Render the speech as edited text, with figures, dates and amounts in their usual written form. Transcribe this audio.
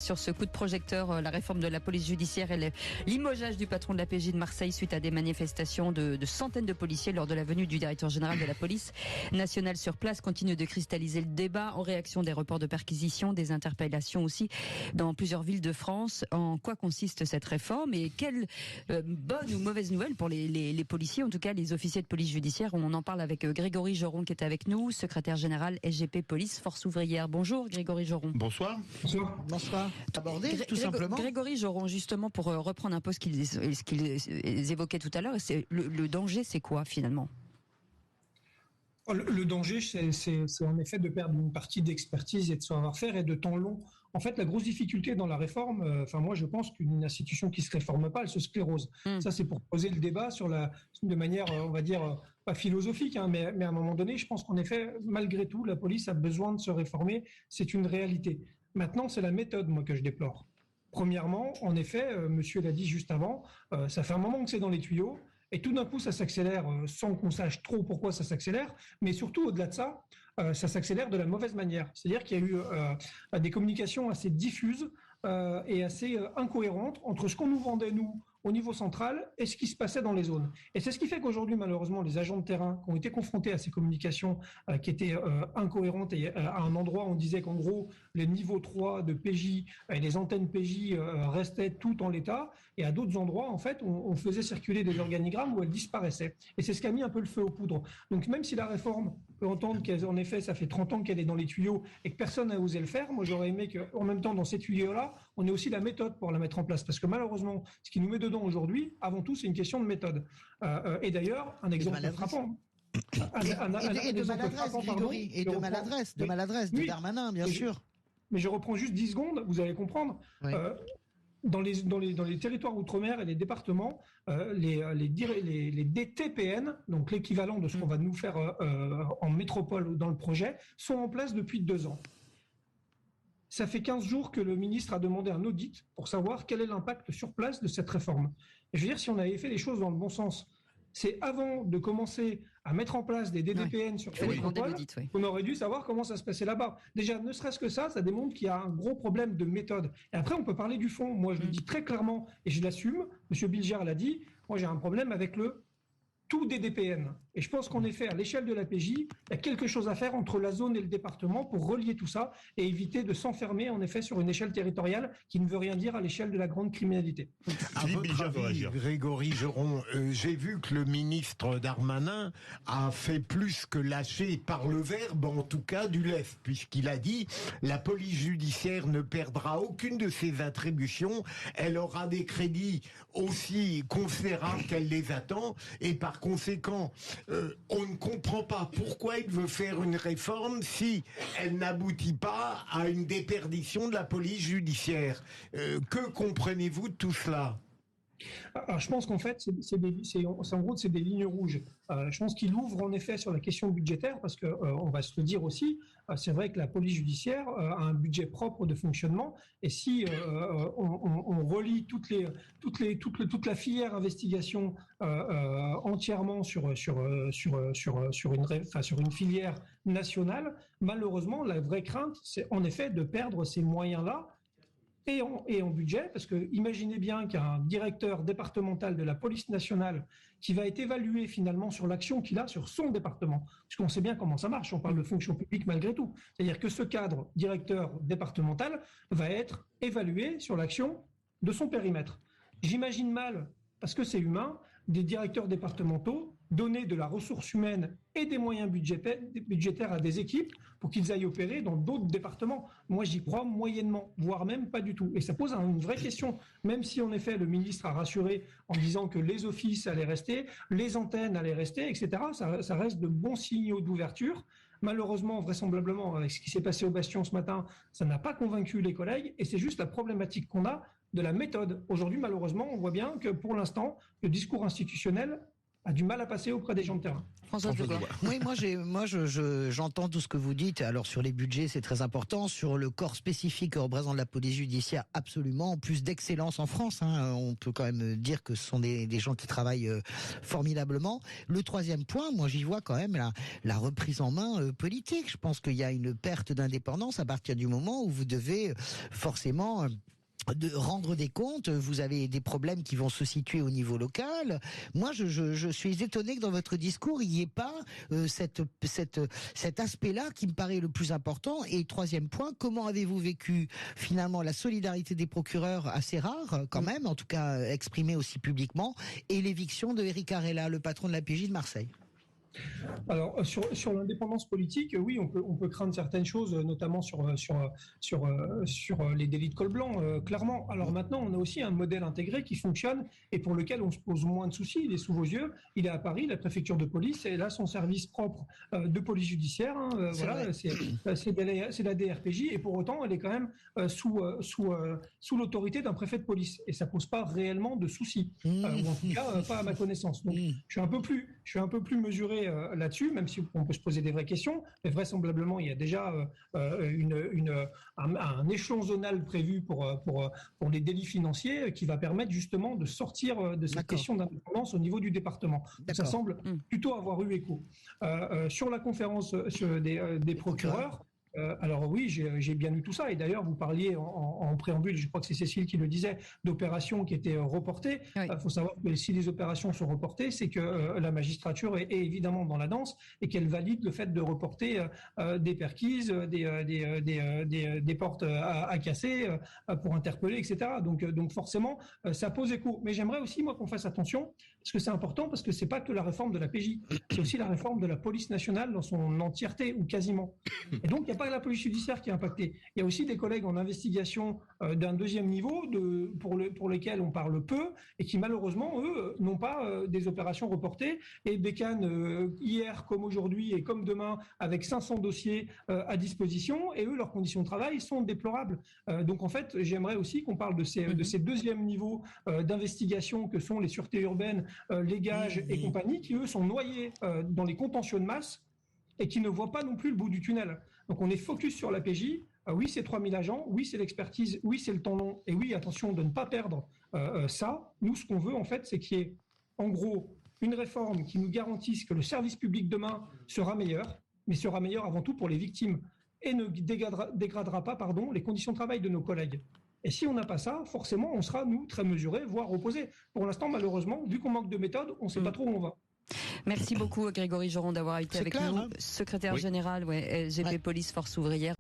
Sur ce coup de projecteur, la réforme de la police judiciaire et limogeage du patron de la PJ de Marseille suite à des manifestations de centaines de policiers lors de la venue du directeur général de la police nationale sur place continue de cristalliser le débat en réaction des reports de perquisitions, des interpellations aussi dans plusieurs villes de France. En quoi consiste cette réforme et quelle bonne ou mauvaise nouvelle pour les policiers, en tout cas les officiers de police judiciaire? On en parle avec Grégory Joron qui est avec nous, secrétaire général SGP Police Force Ouvrière. Bonjour Grégory Joron. Bonsoir. Bonsoir. Aborder tout simplement. Grégory Joron, justement pour reprendre un peu ce qu'ils évoquaient tout à l'heure, le danger c'est quoi finalement? Le danger, c'est en effet de perdre une partie d'expertise et de savoir-faire et de temps long. En fait, la grosse difficulté dans la réforme, moi je pense qu'une institution qui se réforme pas, elle se sclérose. Ça c'est pour poser le débat de manière, on va dire, pas philosophique, mais à un moment donné, je pense qu'en effet, malgré tout, la police a besoin de se réformer, c'est une réalité. Maintenant, c'est la méthode, moi, que je déplore. Premièrement, en effet, monsieur l'a dit juste avant, ça fait un moment que c'est dans les tuyaux, et tout d'un coup, ça s'accélère sans qu'on sache trop pourquoi ça s'accélère, mais surtout, au-delà de ça, ça s'accélère de la mauvaise manière. C'est-à-dire qu'il y a eu des communications assez diffuses et assez incohérentes entre ce qu'on nous vendait, nous, au niveau central et ce qui se passait dans les zones. Et c'est ce qui fait qu'aujourd'hui, malheureusement, les agents de terrain qui ont été confrontés à ces communications qui étaient incohérentes et à un endroit, on disait qu'en gros, les niveaux 3 de PJ et les antennes PJ restaient tout en l'état, et à d'autres endroits, en fait, on faisait circuler des organigrammes où elles disparaissaient. Et c'est ce qui a mis un peu le feu aux poudres. Donc même si la réforme peut entendre qu'en effet, ça fait 30 ans qu'elle est dans les tuyaux et que personne n'a osé le faire, moi j'aurais aimé qu'en même temps, dans ces tuyaux-là, on ait aussi la méthode pour la mettre en place. Parce que malheureusement, ce qui nous met dedans aujourd'hui, avant tout, c'est une question de méthode. Et d'ailleurs, un exemple frappant. Et de maladresse, Grégory, et de maladresse de Darmanin, bien sûr. Mais je reprends juste 10 secondes, vous allez comprendre. Oui. Dans les territoires outre-mer et les départements, les DTPN, donc l'équivalent de ce qu'on va nous faire en métropole ou dans le projet, sont en place depuis 2 ans. Ça fait 15 jours que le ministre a demandé un audit pour savoir quel est l'impact sur place de cette réforme. Et je veux dire, si on avait fait les choses dans le bon sens, c'est avant de commencer à mettre en place des DDPN sur les métropoles, on aurait dû savoir comment ça se passait là-bas. Déjà, ne serait-ce que ça démontre qu'il y a un gros problème de méthode. Et après, on peut parler du fond. Moi, je le dis très clairement et je l'assume. Monsieur Bilger l'a dit. Moi, j'ai un problème avec le tout DDPN. Et je pense qu'en effet, à l'échelle de la PJ, il y a quelque chose à faire entre la zone et le département pour relier tout ça et éviter de s'enfermer, en effet, sur une échelle territoriale qui ne veut rien dire à l'échelle de la grande criminalité. À votre avis, Grégory Joron, j'ai vu que le ministre Darmanin a fait plus que lâcher par le verbe, en tout cas, du lest, puisqu'il a dit la police judiciaire ne perdra aucune de ses attributions, elle aura des crédits aussi considérables qu'elle les attend, et par conséquent, on ne comprend pas pourquoi il veut faire une réforme si elle n'aboutit pas à une déperdition de la police judiciaire. Que comprenez-vous de tout cela ? Alors, je pense qu'en fait, c'est des lignes rouges. Je pense qu'il ouvre en effet sur la question budgétaire parce que on va se le dire aussi. C'est vrai que la police judiciaire a un budget propre de fonctionnement et si on relie toute la filière investigation entièrement sur une filière nationale, malheureusement, la vraie crainte, c'est en effet de perdre ces moyens-là. Et en budget, parce que imaginez bien qu'un directeur départemental de la police nationale qui va être évalué finalement sur l'action qu'il a sur son département, parce qu'on sait bien comment ça marche, on parle de fonction publique malgré tout. C'est-à-dire que ce cadre directeur départemental va être évalué sur l'action de son périmètre. J'imagine mal, parce que c'est humain, des directeurs départementaux donner de la ressource humaine et des moyens budgétaires à des équipes pour qu'ils aillent opérer dans d'autres départements. Moi, j'y crois moyennement, voire même pas du tout. Et ça pose une vraie question, même si en effet le ministre a rassuré en disant que les offices allaient rester, les antennes allaient rester, etc. Ça reste de bons signaux d'ouverture. Malheureusement, vraisemblablement, avec ce qui s'est passé au Bastion ce matin, ça n'a pas convaincu les collègues et c'est juste la problématique qu'on a de la méthode. Aujourd'hui, malheureusement, on voit bien que pour l'instant, le discours institutionnel a du mal à passer auprès des gens de terrain. François Debois. Oui, j'entends tout ce que vous dites. Alors sur les budgets, c'est très important. Sur le corps spécifique que représente la police judiciaire, absolument. En plus d'excellence en France, on peut quand même dire que ce sont des gens qui travaillent formidablement. Le troisième point, moi j'y vois quand même la reprise en main politique. Je pense qu'il y a une perte d'indépendance à partir du moment où vous devez forcément de rendre des comptes. Vous avez des problèmes qui vont se situer au niveau local. Moi, je suis étonné que dans votre discours, il n'y ait pas cet aspect-là qui me paraît le plus important. Et troisième point, comment avez-vous vécu finalement la solidarité des procureurs, assez rare quand même, en tout cas exprimée aussi publiquement, et l'éviction de Éric Arella, le patron de la PJ de Marseille? Alors sur l'indépendance politique, oui, on peut craindre certaines choses, notamment sur les délits de col blanc, clairement. Alors maintenant, on a aussi un modèle intégré qui fonctionne et pour lequel on se pose moins de soucis. Il est sous vos yeux, il est à Paris, la préfecture de police, et là son service propre de police judiciaire. Voilà, c'est la DRPJ, et pour autant, elle est quand même sous l'autorité d'un préfet de police, et ça pose pas réellement de soucis, ou en tout cas pas à ma connaissance. Donc je suis un peu plus mesuré là-dessus, même si on peut se poser des vraies questions. Mais vraisemblablement, il y a déjà un échelon zonal prévu pour les délits financiers qui va permettre justement de sortir de cette question d'indépendance au niveau du département. Ça semble plutôt avoir eu écho. Sur la conférence des procureurs, alors oui, j'ai bien lu tout ça, et d'ailleurs vous parliez en préambule, je crois que c'est Cécile qui le disait, d'opérations qui étaient reportées. Il faut savoir que si les opérations sont reportées, c'est que la magistrature est évidemment dans la danse et qu'elle valide le fait de reporter des perquises, des portes à casser pour interpeller, etc. Donc forcément, ça pose écho. Mais j'aimerais aussi, moi, qu'on fasse attention, parce que c'est important, parce que c'est pas que la réforme de la PJ, c'est aussi la réforme de la police nationale dans son entièreté, ou quasiment. Et donc, il n'y a pas la police judiciaire qui est impactée. Il y a aussi des collègues en investigation d'un deuxième niveau pour lesquels on parle peu et qui malheureusement, eux, n'ont pas des opérations reportées et bécanent hier comme aujourd'hui et comme demain avec 500 dossiers à disposition, et eux, leurs conditions de travail sont déplorables. Donc en fait, j'aimerais aussi qu'on parle de ces deuxièmes niveaux d'investigation que sont les sûretés urbaines, les gages et compagnie, qui eux sont noyés dans les contentieux de masse et qui ne voient pas non plus le bout du tunnel. Donc on est focus sur la PJ, oui c'est 3000 agents, oui c'est l'expertise, oui c'est le temps long, et oui attention de ne pas perdre ça. Nous ce qu'on veut en fait, c'est qu'il y ait en gros une réforme qui nous garantisse que le service public demain sera meilleur, mais sera meilleur avant tout pour les victimes, et ne dégradera pas les conditions de travail de nos collègues. Et si on n'a pas ça, forcément on sera nous très mesurés, voire opposés. Pour l'instant malheureusement, vu qu'on manque de méthode, on ne sait pas trop où on va. Merci beaucoup Grégory Joron d'avoir été avec nous, secrétaire général LGP Police Force Ouvrière.